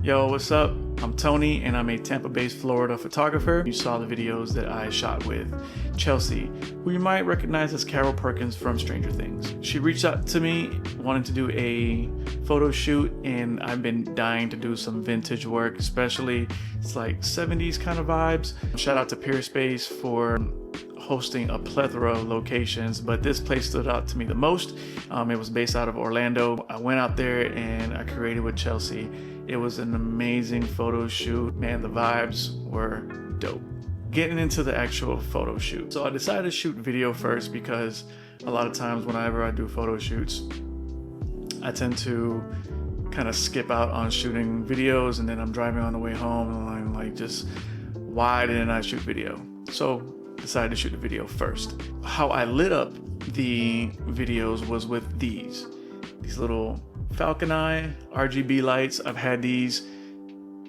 Yo, what's up? I'm Tony and I'm a Tampa-based Florida photographer. You saw the videos that I shot with Chelsea, who you might recognize as Carol Perkins from Stranger Things. She reached out to me wanting to do a photo shoot, and I've been dying to do some vintage work, especially it's like 70s kind of vibes. Shout out to Peerspace for hosting a plethora of locations, but this place stood out to me the most. It was based out of Orlando. I went out there and I created with Chelsea. It was an amazing photo shoot. Man, the vibes were dope. Getting into the actual photo shoot. So I decided to shoot video first because a lot of times whenever I do photo shoots, I tend to kind of skip out on shooting videos, and then I'm driving on the way home and I'm like, just why didn't I shoot video? So decided to shoot the video first. How I lit up the videos was with these little Falcon Eye RGB lights. I've had these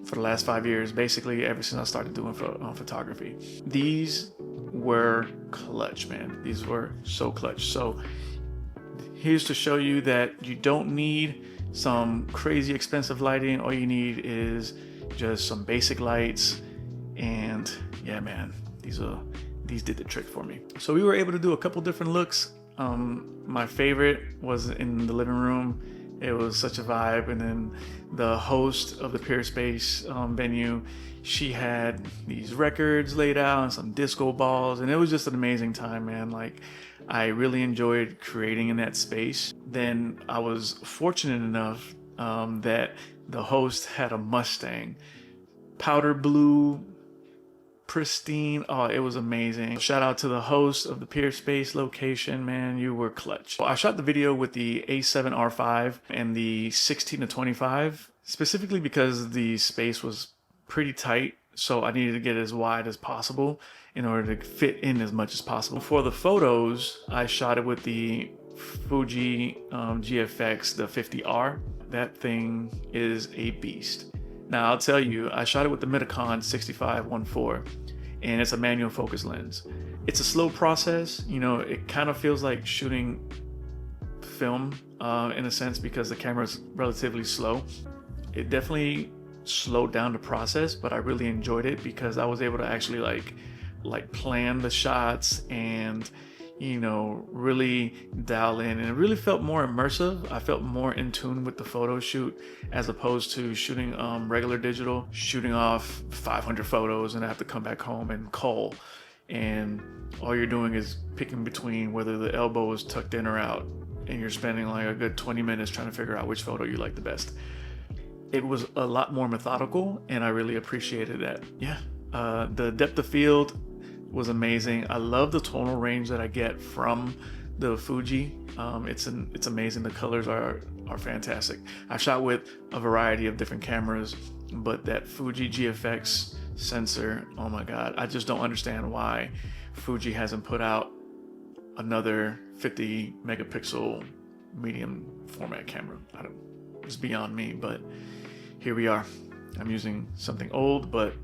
for the last 5 years, basically ever since I started doing photography. These were clutch, man. These were so clutch. So here's to show you that you don't need some crazy expensive lighting. All you need is just some basic lights, and yeah, man, these did the trick for me. So we were able to do a couple different looks. My favorite was in the living room. It was such a vibe. And then the host of the Peerspace venue, she had these records laid out and some disco balls, and it was just an amazing time, man. Like, I really enjoyed creating in that space. Then I was fortunate enough that the host had a Mustang, powder blue, pristine. Oh, it was amazing. Shout out to the host of the Peerspace location, man. You were clutch. I shot the video with the A7R5 and the 16-25, specifically because the space was pretty tight, so I needed to get as wide as possible in order to fit in as much as possible. For the photos, I shot it with the Fuji GFX, the 50R. That thing is a beast. Now, I'll tell you, I shot it with the Medicon 65-1.4, and it's a manual focus lens. It's a slow process. You know, it kind of feels like shooting film in a sense, because the camera is relatively slow. It definitely slowed down the process, but I really enjoyed it because I was able to actually like plan the shots and, you know, really dial in, and it really felt more immersive. I felt more in tune with the photo shoot as opposed to shooting regular digital, shooting off 500 photos and I have to come back home and cull, and all you're doing is picking between whether the elbow is tucked in or out, and you're spending like a good 20 minutes trying to figure out which photo you like the best. It was a lot more methodical, and I really appreciated that. Yeah, the depth of field was amazing. I love the tonal range that I get from the Fuji. It's amazing. The colors are fantastic. I shot with a variety of different cameras, but that Fuji GFX sensor, oh my God, I just don't understand why Fuji hasn't put out another 50 megapixel medium format camera. It's beyond me, but here we are. I'm using something old, but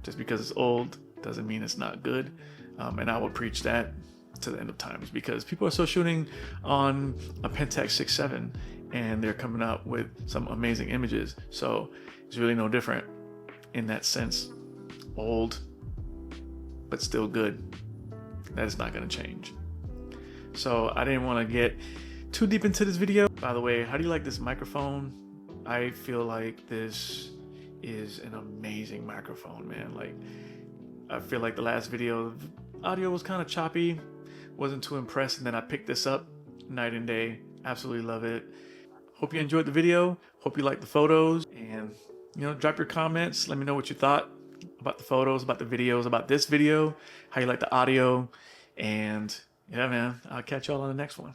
just because it's old doesn't mean it's not good. And I will preach that to the end of times, because people are still shooting on a Pentax 6.7 and they're coming out with some amazing images. So it's really no different in that sense. Old, but still good. That is not gonna change. So I didn't want to get too deep into this video. By the way, how do you like this microphone? I feel like this is an amazing microphone, man. Like, I feel like the last video, audio was kind of choppy, wasn't too impressed, and then I picked this up night and day. Absolutely love it. Hope you enjoyed the video. Hope you liked the photos, and you know, drop your comments. Let me know what you thought about the photos, about the videos, about this video, how you like the audio, and yeah, man, I'll catch y'all on the next one.